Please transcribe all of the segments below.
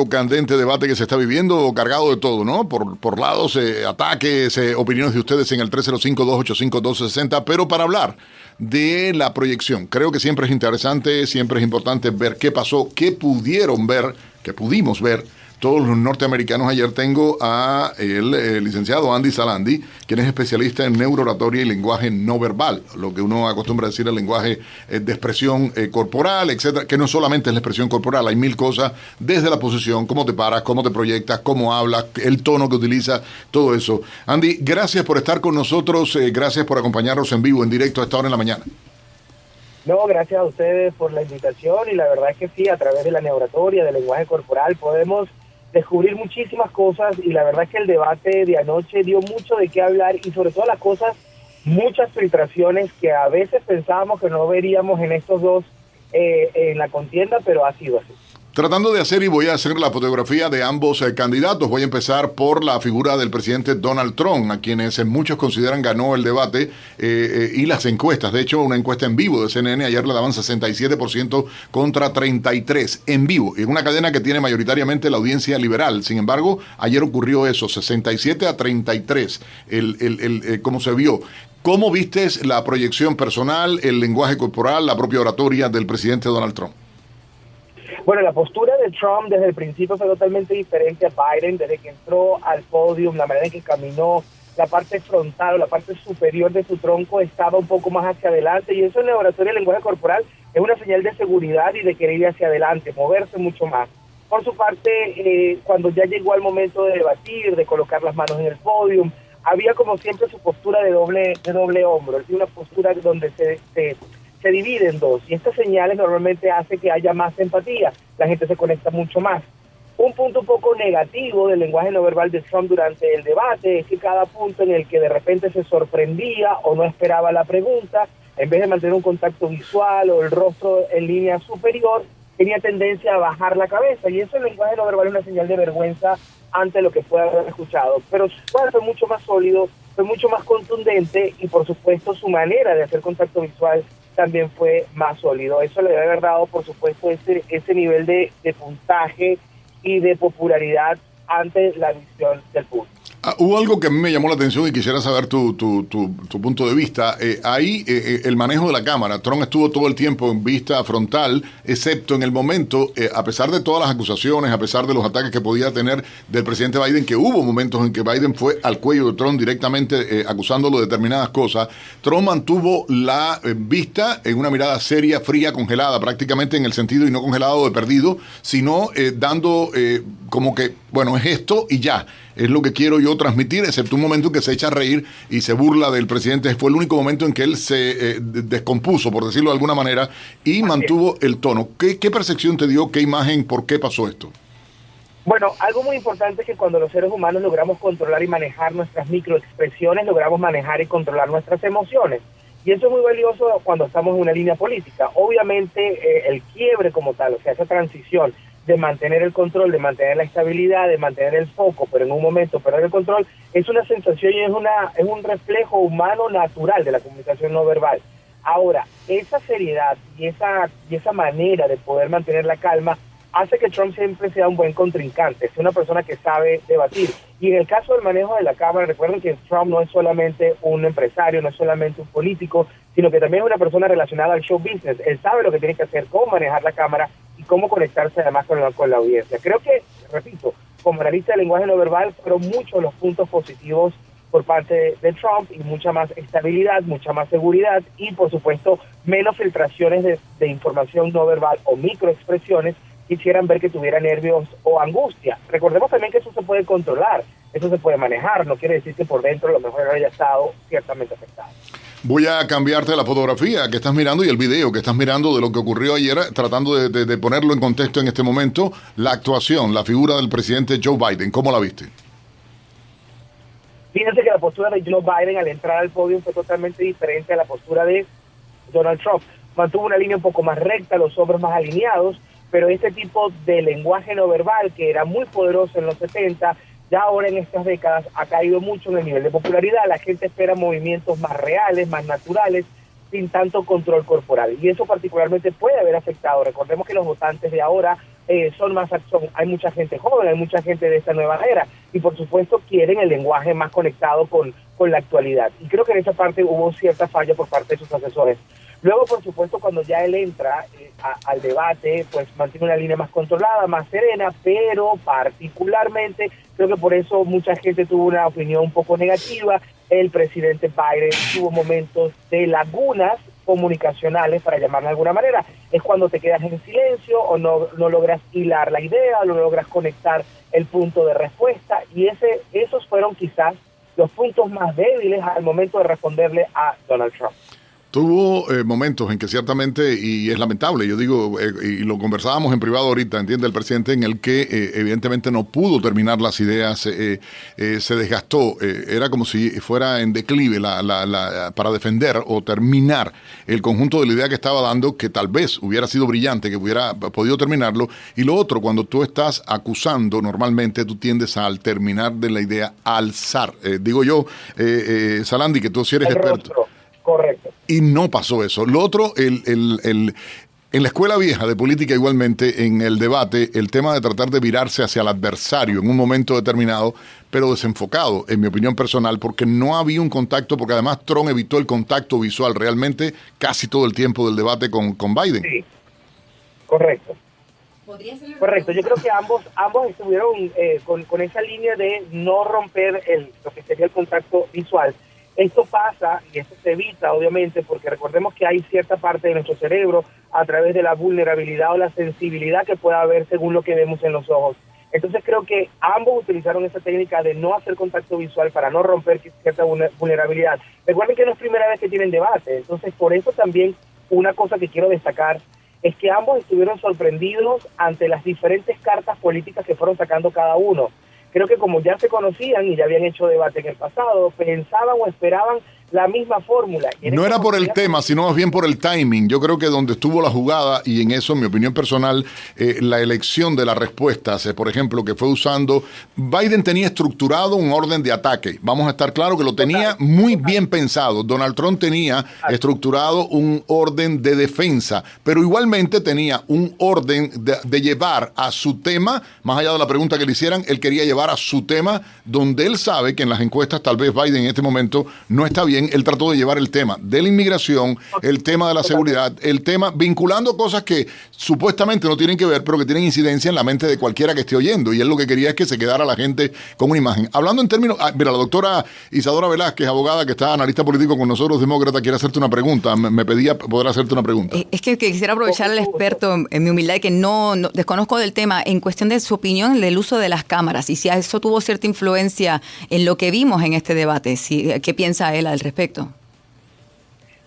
Candente debate que se está viviendo, cargado de todo, ¿no? Por lados, ataques, opiniones de ustedes en el 305-285-1260, pero para hablar de la proyección, creo que siempre es interesante, siempre es importante ver qué pasó, qué pudieron ver, qué pudimos ver todos los norteamericanos. Ayer tengo a el licenciado Andy Salandi, quien es especialista en neurooratoria y lenguaje no verbal, lo que uno acostumbra a decir el lenguaje de expresión corporal, etcétera, que no solamente es la expresión corporal, hay mil cosas, desde la posición, cómo te paras, cómo te proyectas, cómo hablas, el tono que utilizas, todo eso. Andy, gracias por estar con nosotros, gracias por acompañarnos en vivo, en directo a esta hora en la mañana. No, gracias a ustedes por la invitación y la verdad es que sí, a través de la neurooratoria, del lenguaje corporal, podemos descubrir muchísimas cosas y la verdad es que el debate de anoche dio mucho de qué hablar y sobre todas las cosas, muchas filtraciones que a veces pensábamos que no veríamos en estos dos en la contienda, pero ha sido así. Tratando de hacer, y voy a hacer la fotografía de ambos candidatos, voy a empezar por la figura del presidente Donald Trump, a quienes muchos consideran ganó el debate, y las encuestas. De hecho, una encuesta en vivo de CNN ayer le daban 67% contra 33% en vivo, en una cadena que tiene mayoritariamente la audiencia liberal. Sin embargo, ayer ocurrió eso, 67-33, como se vio. ¿Cómo vistes la proyección personal, el lenguaje corporal, la propia oratoria del presidente Donald Trump? Bueno, la postura de Trump desde el principio fue totalmente diferente a Biden, desde que entró al podio, la manera en que caminó, la parte frontal o la parte superior de su tronco estaba un poco más hacia adelante, y eso en la oratoria del lenguaje corporal es una señal de seguridad y de querer ir hacia adelante, moverse mucho más. Por su parte, cuando ya llegó al momento de debatir, de colocar las manos en el podio, había como siempre su postura de doble hombro, es una postura donde se divide en dos, y estas señales normalmente hace que haya más empatía, la gente se conecta mucho más. Un punto un poco negativo del lenguaje no verbal de Trump durante el debate es que cada punto en el que de repente se sorprendía o no esperaba la pregunta, en vez de mantener un contacto visual o el rostro en línea superior, tenía tendencia a bajar la cabeza, y eso en el lenguaje no verbal es una señal de vergüenza ante lo que puede haber escuchado. Pero su cuadro fue mucho más sólido, fue mucho más contundente, y por supuesto su manera de hacer contacto visual también fue más sólido. Eso le debe haber dado, por supuesto, ese nivel de puntaje y de popularidad ante la visión del público. Hubo algo que a mí me llamó la atención y quisiera saber tu punto de vista. Ahí el manejo de la cámara. Trump estuvo todo el tiempo en vista frontal, excepto en el momento, a pesar de todas las acusaciones, a pesar de los ataques que podía tener del presidente Biden, que hubo momentos en que Biden fue al cuello de Trump directamente acusándolo de determinadas cosas. Trump mantuvo la vista en una mirada seria, fría, congelada, prácticamente en el sentido, y no congelado de perdido, sino dando como que, bueno, es esto y ya. Es lo que quiero yo transmitir, excepto un momento en que se echa a reír y se burla del presidente. Fue el único momento en que él se descompuso, por decirlo de alguna manera, y mantuvo el tono. ¿Qué percepción te dio? ¿Qué imagen? ¿Por qué pasó esto? Bueno, algo muy importante es que cuando los seres humanos logramos controlar y manejar nuestras microexpresiones, logramos manejar y controlar nuestras emociones. Y eso es muy valioso cuando estamos en una línea política. Obviamente, el quiebre como tal, o sea, esa transición de mantener el control, de mantener la estabilidad, de mantener el foco, pero en un momento perder el control, es una sensación y es un reflejo humano natural de la comunicación no verbal. Ahora, esa seriedad y esa manera de poder mantener la calma hace que Trump siempre sea un buen contrincante, es una persona que sabe debatir. Y en el caso del manejo de la cámara, recuerden que Trump no es solamente un empresario, no es solamente un político, sino que también es una persona relacionada al show business. Él sabe lo que tiene que hacer, cómo manejar la cámara y cómo conectarse además con la audiencia. Creo que, repito, como analista de lenguaje no verbal, fueron muchos los puntos positivos por parte de Trump, y mucha más estabilidad, mucha más seguridad y, por supuesto, menos filtraciones de información no verbal o microexpresiones que hicieran ver que tuviera nervios o angustia. Recordemos también que eso se puede controlar, eso se puede manejar, no quiere decir que por dentro a lo mejor haya estado ciertamente afectado. Voy a cambiarte la fotografía que estás mirando y el video que estás mirando de lo que ocurrió ayer, tratando de ponerlo en contexto en este momento, la actuación, la figura del presidente Joe Biden. ¿Cómo la viste? Fíjense que la postura de Joe Biden al entrar al podio fue totalmente diferente a la postura de Donald Trump. Mantuvo una línea un poco más recta, los hombros más alineados, pero este tipo de lenguaje no verbal, que era muy poderoso en los 70, ya ahora en estas décadas ha caído mucho en el nivel de popularidad. La gente espera movimientos más reales, más naturales, sin tanto control corporal. Y eso particularmente puede haber afectado. Recordemos que los votantes de ahora hay mucha gente joven, hay mucha gente de esta nueva era, y por supuesto quieren el lenguaje más conectado con la actualidad. Y creo que en esa parte hubo cierta falla por parte de sus asesores. Luego, por supuesto, cuando ya él entra al debate, pues mantiene una línea más controlada, más serena, pero particularmente creo que por eso mucha gente tuvo una opinión un poco negativa. El presidente Biden tuvo momentos de lagunas comunicacionales, para llamarlo de alguna manera. Es cuando te quedas en silencio o no logras hilar la idea, no logras conectar el punto de respuesta, y esos fueron quizás los puntos más débiles al momento de responderle a Donald Trump. Tuvo momentos en que ciertamente, y es lamentable, yo digo, y lo conversábamos en privado ahorita, entiende el presidente, en el que evidentemente no pudo terminar las ideas, se desgastó, era como si fuera en declive para defender o terminar el conjunto de la idea que estaba dando, que tal vez hubiera sido brillante, que hubiera podido terminarlo. Y lo otro, cuando tú estás acusando, normalmente tú tiendes al terminar de la idea a alzar. Digo yo, Salandi, que tú sí eres experto. Rostro. Correcto. Y no pasó eso. Lo otro, en la escuela vieja de política igualmente, en el debate, el tema de tratar de virarse hacia el adversario en un momento determinado, pero desenfocado, en mi opinión personal, porque no había un contacto, porque además Trump evitó el contacto visual realmente casi todo el tiempo del debate con Biden. Sí, correcto. Correcto, yo creo que ambos estuvieron con esa línea de no romper lo que sería el contacto visual. Esto pasa y esto se evita, obviamente, porque recordemos que hay cierta parte de nuestro cerebro a través de la vulnerabilidad o la sensibilidad que pueda haber según lo que vemos en los ojos. Entonces creo que ambos utilizaron esa técnica de no hacer contacto visual para no romper cierta vulnerabilidad. Recuerden que no es primera vez que tienen debate, entonces por eso también una cosa que quiero destacar es que ambos estuvieron sorprendidos ante las diferentes cartas políticas que fueron sacando cada uno. Creo que como ya se conocían y ya habían hecho debate en el pasado, pensaban o esperaban la misma fórmula. No era por el tema, sino más bien por el timing. Yo creo que donde estuvo la jugada, y en eso, en mi opinión personal, la elección de las respuestas, por ejemplo, que fue usando, Biden tenía estructurado un orden de ataque. Vamos a estar claros que lo tenía muy bien pensado. Donald Trump tenía estructurado un orden de defensa, pero igualmente tenía un orden de llevar a su tema, más allá de la pregunta que le hicieran, él quería llevar a su tema, donde él sabe que en las encuestas tal vez Biden en este momento no está bien. Él trató de llevar el tema de la inmigración, el tema de la seguridad, el tema vinculando cosas que supuestamente no tienen que ver, pero que tienen incidencia en la mente de cualquiera que esté oyendo. Y él lo que quería es que se quedara la gente con una imagen. Hablando en términos, mira, la doctora Isadora Velázquez, abogada que está analista político con nosotros, demócrata, quiere hacerte una pregunta. Me pedía poder hacerte una pregunta. Es que quisiera aprovechar al experto, en mi humildad, que no desconozco del tema, en cuestión de su opinión del uso de las cámaras y si eso tuvo cierta influencia en lo que vimos en este debate. ¿Qué piensa él al respecto?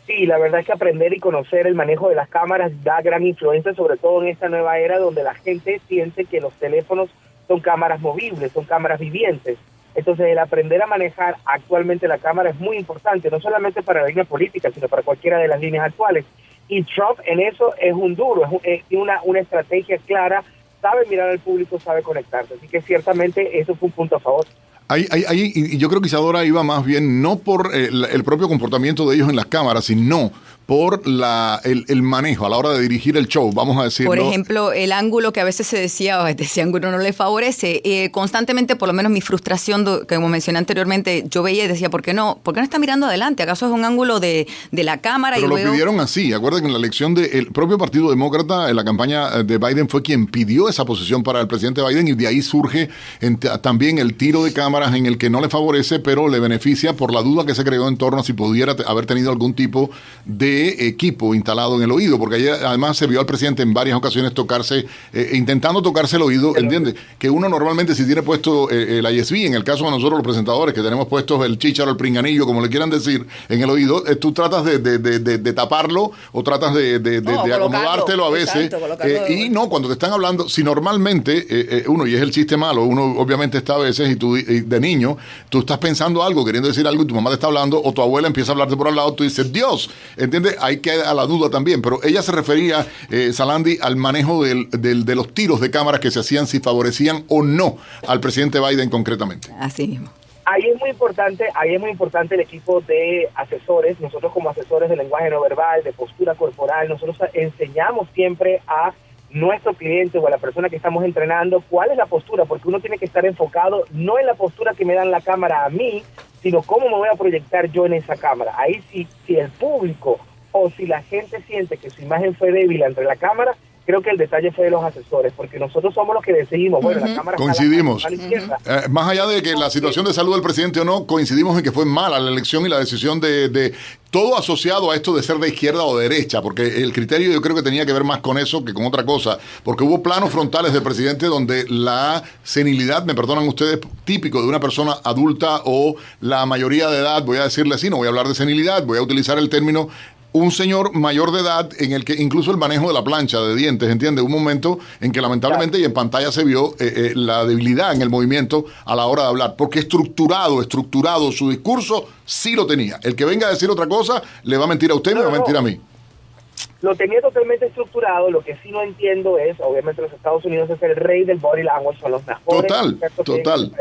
Sí, la verdad es que aprender y conocer el manejo de las cámaras da gran influencia, sobre todo en esta nueva era donde la gente siente que los teléfonos son cámaras movibles, son cámaras vivientes. Entonces, el aprender a manejar actualmente la cámara es muy importante, no solamente para la línea política, sino para cualquiera de las líneas actuales. Y Trump en eso es un duro, tiene una estrategia clara, sabe mirar al público, sabe conectarse. Así que ciertamente eso fue un punto a favor. Y yo creo que Isadora iba más bien no por el propio comportamiento de ellos en las cámaras, sino por el manejo a la hora de dirigir el show, vamos a decirlo. Por ejemplo, el ángulo que a veces se decía, ese ángulo no le favorece. Constantemente, por lo menos mi frustración, como mencioné anteriormente, yo veía y decía, ¿por qué no está mirando adelante? ¿Acaso es un ángulo de la cámara? Pero lo pidieron así. Acuérdense que en la elección del propio Partido Demócrata, en la campaña de Biden, fue quien pidió esa posición para el presidente Biden, y de ahí surge también el tiro de cámaras en el que no le favorece, pero le beneficia por la duda que se creó en torno a si pudiera haber tenido algún tipo de equipo instalado en el oído, porque ayer además se vio al presidente en varias ocasiones intentando tocarse el oído, ¿entiendes? Que uno normalmente, si tiene puesto el ISB, en el caso de nosotros los presentadores, que tenemos puestos el chícharo, el pringanillo, como le quieran decir, en el oído, tú tratas de taparlo o tratas de acomodártelo a veces. Exacto, y no, cuando te están hablando, si normalmente uno, y es el chiste malo, uno obviamente está a veces, y de niño, tú estás pensando algo, queriendo decir algo, y tu mamá te está hablando, o tu abuela empieza a hablarte por al lado, tú dices, Dios, ¿entiendes? Hay que a la duda también, pero ella se refería, Salandi, al manejo de los tiros de cámaras que se hacían, si favorecían o no al presidente Biden concretamente. Así mismo. Ahí es muy importante el equipo de asesores. Nosotros como asesores de lenguaje no verbal, de postura corporal, nosotros enseñamos siempre a nuestro cliente o a la persona que estamos entrenando cuál es la postura, porque uno tiene que estar enfocado no en la postura que me dan la cámara a mí, sino cómo me voy a proyectar yo en esa cámara. Ahí si el público o si la gente siente que su imagen fue débil ante la cámara, creo que el detalle fue de los asesores, porque nosotros somos los que decidimos, bueno, la cámara coincidimos. a la izquierda. Más allá de que la situación de salud del presidente o no, coincidimos en que fue mala la elección y la decisión de todo asociado a esto de ser de izquierda o de derecha, porque el criterio yo creo que tenía que ver más con eso que con otra cosa, porque hubo planos frontales del presidente donde la senilidad, me perdonan ustedes, típico de una persona adulta o la mayoría de edad, voy a decirle así, no voy a hablar de senilidad, voy a utilizar el término un señor mayor de edad en el que incluso el manejo de la plancha de dientes, ¿entiendes? Un momento en que lamentablemente y en pantalla se vio la debilidad en el movimiento a la hora de hablar, porque estructurado su discurso sí lo tenía. El que venga a decir otra cosa le va a mentir a usted y me va a mentir a mí. Lo tenía totalmente estructurado. Lo que sí no entiendo es, obviamente los Estados Unidos es el rey del body language, son los mejores. Total.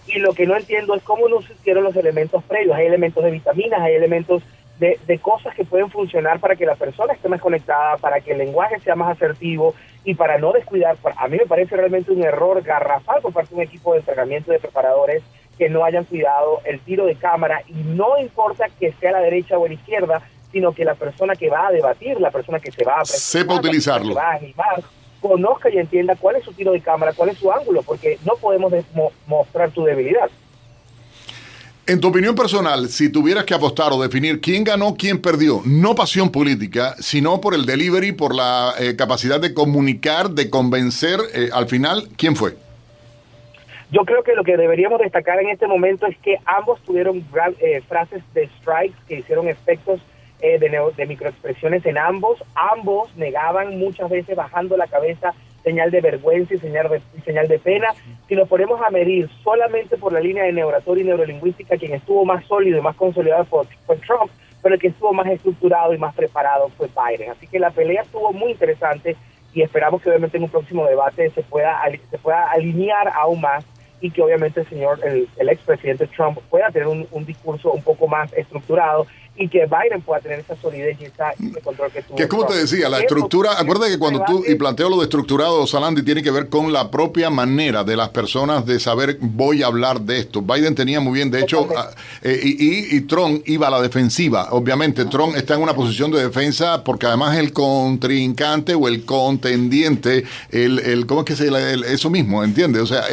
Y lo que no entiendo es cómo no se hicieron los elementos previos. Hay elementos de vitaminas, hay elementos de cosas que pueden funcionar para que la persona esté más conectada, para que el lenguaje sea más asertivo y para no descuidar. A mí me parece realmente un error garrafal por parte de un equipo de entrenamiento de preparadores que no hayan cuidado el tiro de cámara, y no importa que sea a la derecha o a la izquierda, sino que la persona que va a debatir, la persona que se va a sepa utilizarlo, que va a animar, conozca y entienda cuál es su tiro de cámara, cuál es su ángulo, porque no podemos mostrar tu debilidad. En tu opinión personal, si tuvieras que apostar o definir quién ganó, quién perdió, no pasión política, sino por el delivery, por la capacidad de comunicar, de convencer, al final, ¿quién fue? Yo creo que lo que deberíamos destacar en este momento es que ambos tuvieron frases de strikes que hicieron efectos de microexpresiones en ambos. Ambos negaban muchas veces bajando la cabeza, señal de vergüenza y señal de pena. Si lo ponemos a medir solamente por la línea de neoratoria y neurolingüística, quien estuvo más sólido y más consolidado fue Trump, pero el que estuvo más estructurado y más preparado fue Biden. Así que la pelea estuvo muy interesante y esperamos que obviamente en un próximo debate se pueda alinear aún más y que obviamente el expresidente Trump pueda tener un discurso un poco más estructurado y que Biden pueda tener esa solidez y ese control que tuvo. Que es como te decía, la estructura, acuérdate que cuando tú, y planteo lo de estructurado, Salandi, tiene que ver con la propia manera de las personas de saber, voy a hablar de esto. Biden tenía muy bien, de hecho, y Trump iba a la defensiva. Obviamente, Trump está en una posición de defensa porque además el contrincante o el contendiente, ¿cómo es que se eso mismo, entiendes? O sea,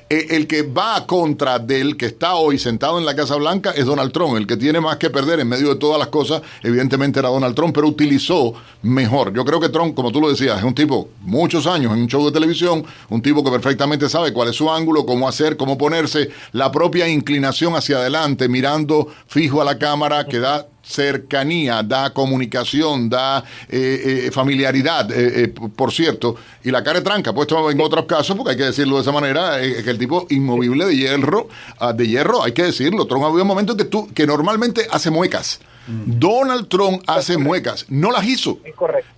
el que va a contra del que está hoy sentado en la Casa Blanca es Donald Trump. El que tiene más que perder en medio de todas las cosas, evidentemente era Donald Trump, pero utilizó mejor. Yo creo que Trump, como tú lo decías, es un tipo, muchos años en un show de televisión, un tipo que perfectamente sabe cuál es su ángulo, cómo hacer, cómo ponerse, la propia inclinación hacia adelante, mirando fijo a la cámara, que da cercanía, da comunicación, da familiaridad, por cierto, y la cara de tranca, puesto en otros casos, porque hay que decirlo de esa manera, que el tipo inmovible de hierro, hay que decirlo. Trump había un momento que normalmente hace muecas. Donald Trump hace muecas, no las hizo,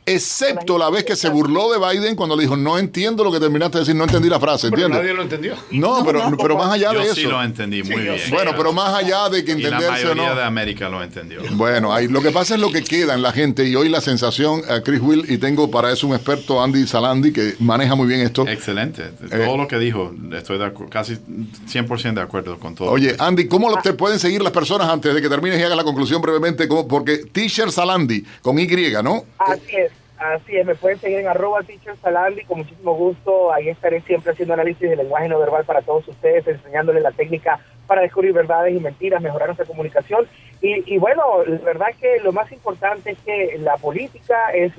excepto la vez que se burló de Biden cuando le dijo, no entiendo lo que terminaste de decir, no entendí la frase, ¿entiendes? Nadie lo entendió. No, pero más allá de eso. Yo sí lo entendí muy bien. Bueno, pero más allá de que entenderse o no. La mayoría de América lo entendió. Bueno, lo que pasa es lo que queda en la gente, y hoy la sensación, Chris Will, y tengo para eso un experto, Andy Salandi, que maneja muy bien esto. Excelente. Todo lo que dijo, estoy casi 100% de acuerdo con todo. Oye, Andy, ¿cómo te pueden seguir las personas antes de que termines y hagas la conclusión brevemente? Porque Teacher Salandi, con Y, ¿no? Así es, me pueden seguir en @Teacher Salandi, con muchísimo gusto. Ahí estaré siempre haciendo análisis de lenguaje no verbal para todos ustedes, enseñándoles la técnica para descubrir verdades y mentiras, mejorar nuestra comunicación. Y bueno, la verdad que lo más importante es que la política es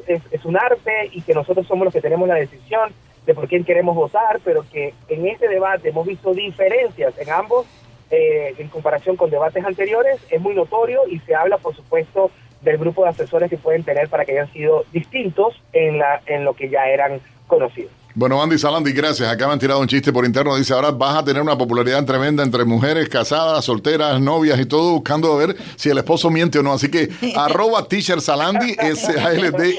un arte y que nosotros somos los que tenemos la decisión de por quién queremos votar, pero que en este debate hemos visto diferencias en ambos, en comparación con debates anteriores. Es muy notorio y se habla, por supuesto, del grupo de asesores que pueden tener para que hayan sido distintos en lo que ya eran conocidos. Bueno, Andy Salandi, gracias. Acá me han tirado un chiste por interno. Dice, ahora vas a tener una popularidad tremenda entre mujeres casadas, solteras, novias y todo, buscando a ver si el esposo miente o no. Así que, @Teacher Salandi, SALDY,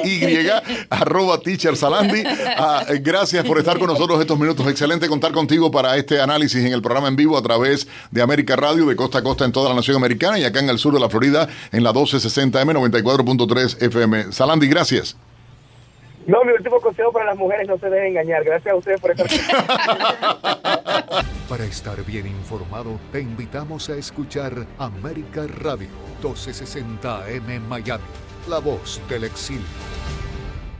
@Teacher Salandi. Gracias por estar con nosotros estos minutos. Excelente contar contigo para este análisis en el programa en vivo a través de América Radio, de costa a costa en toda la nación americana y acá en el sur de la Florida, en la 1260M, 94.3 FM. Salandi, gracias. No, mi último consejo para las mujeres: no se dejen engañar. Gracias a ustedes por estar aquí. Para estar bien informado, te invitamos a escuchar América Radio 1260 AM Miami, la voz del exilio.